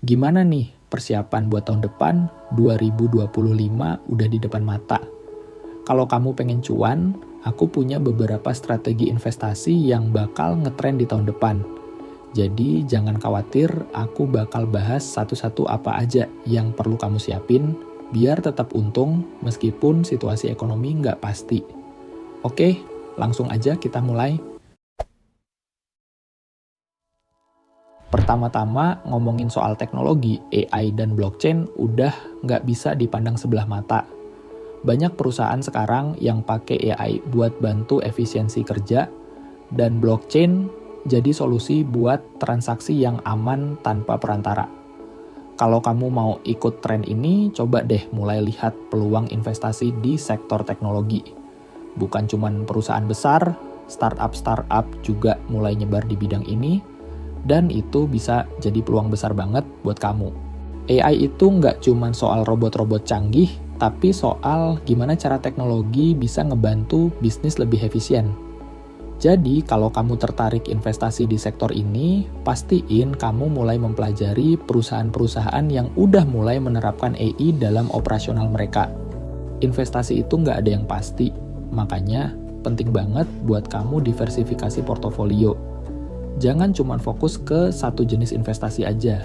Gimana nih persiapan buat tahun depan 2025 udah di depan mata? Kalau kamu pengen cuan, aku punya beberapa strategi investasi yang bakal ngetren di tahun depan. Jadi jangan khawatir, aku bakal bahas satu-satu apa aja yang perlu kamu siapin biar tetap untung meskipun situasi ekonomi nggak pasti. Oke, langsung aja kita mulai. Pertama-tama ngomongin soal teknologi, AI dan blockchain udah nggak bisa dipandang sebelah mata. Banyak perusahaan sekarang yang pakai AI buat bantu efisiensi kerja, dan blockchain jadi solusi buat transaksi yang aman tanpa perantara. Kalau kamu mau ikut tren ini, coba deh mulai lihat peluang investasi di sektor teknologi. Bukan cuma perusahaan besar, startup juga mulai nyebar di bidang ini, dan itu bisa jadi peluang besar banget buat kamu. AI itu nggak cuma soal robot-robot canggih, tapi soal gimana cara teknologi bisa ngebantu bisnis lebih efisien. Jadi, kalau kamu tertarik investasi di sektor ini, pastiin kamu mulai mempelajari perusahaan-perusahaan yang udah mulai menerapkan AI dalam operasional mereka. Investasi itu nggak ada yang pasti, makanya penting banget buat kamu diversifikasi portofolio. Jangan cuma fokus ke satu jenis investasi aja.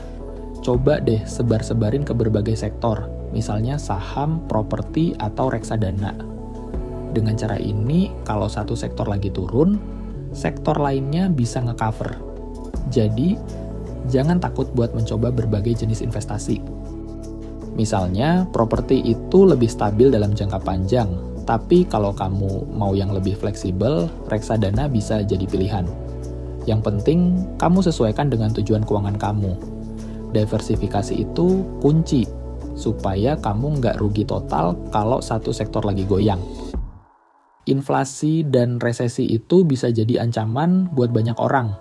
Coba deh sebar-sebarin ke berbagai sektor, misalnya saham, properti, atau reksadana. Dengan cara ini, kalau satu sektor lagi turun, sektor lainnya bisa nge-cover. Jadi, jangan takut buat mencoba berbagai jenis investasi. Misalnya, properti itu lebih stabil dalam jangka panjang, tapi kalau kamu mau yang lebih fleksibel, reksadana bisa jadi pilihan. Yang penting, kamu sesuaikan dengan tujuan keuangan kamu. Diversifikasi itu kunci, supaya kamu nggak rugi total kalau satu sektor lagi goyang. Inflasi dan resesi itu bisa jadi ancaman buat banyak orang.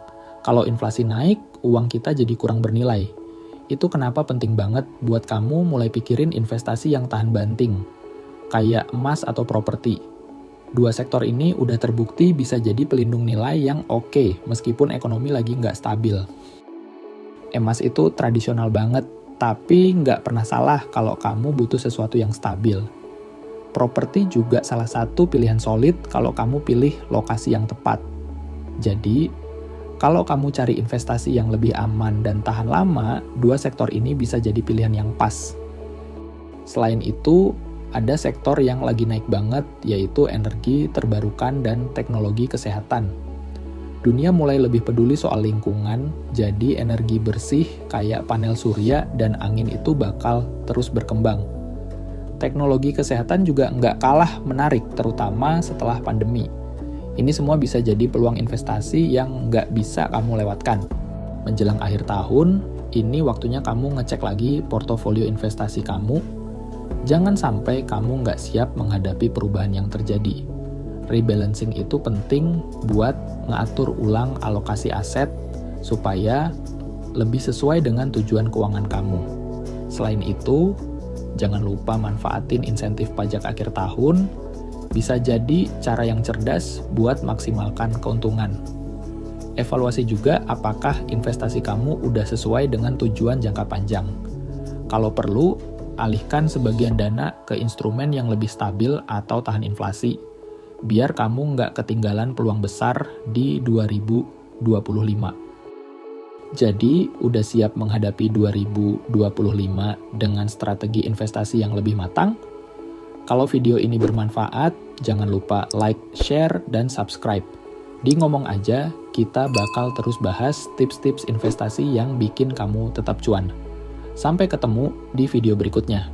Kalau inflasi naik, uang kita jadi kurang bernilai. Itu kenapa penting banget buat kamu mulai pikirin investasi yang tahan banting, kayak emas atau properti. Dua sektor ini udah terbukti bisa jadi pelindung nilai yang oke, meskipun ekonomi lagi nggak stabil. Emas itu tradisional banget, tapi nggak pernah salah kalau kamu butuh sesuatu yang stabil. Properti juga salah satu pilihan solid kalau kamu pilih lokasi yang tepat. Jadi, kalau kamu cari investasi yang lebih aman dan tahan lama, dua sektor ini bisa jadi pilihan yang pas. Selain itu, ada sektor yang lagi naik banget, yaitu energi terbarukan dan teknologi kesehatan. Dunia mulai lebih peduli soal lingkungan, jadi energi bersih kayak panel surya dan angin itu bakal terus berkembang. Teknologi kesehatan juga nggak kalah menarik, terutama setelah pandemi. Ini semua bisa jadi peluang investasi yang nggak bisa kamu lewatkan. Menjelang akhir tahun, ini waktunya kamu ngecek lagi portofolio investasi kamu. Jangan sampai kamu nggak siap menghadapi perubahan yang terjadi. Rebalancing itu penting buat ngatur ulang alokasi aset supaya lebih sesuai dengan tujuan keuangan kamu. Selain itu, jangan lupa manfaatin insentif pajak akhir tahun, bisa jadi cara yang cerdas buat maksimalkan keuntungan. Evaluasi juga apakah investasi kamu udah sesuai dengan tujuan jangka panjang. Kalau perlu, alihkan sebagian dana ke instrumen yang lebih stabil atau tahan inflasi, biar kamu nggak ketinggalan peluang besar di 2025. Jadi, udah siap menghadapi 2025 dengan strategi investasi yang lebih matang? Kalau video ini bermanfaat, jangan lupa like, share, dan subscribe. Di Ngomong Aja, kita bakal terus bahas tips-tips investasi yang bikin kamu tetap cuan. Sampai ketemu di video berikutnya.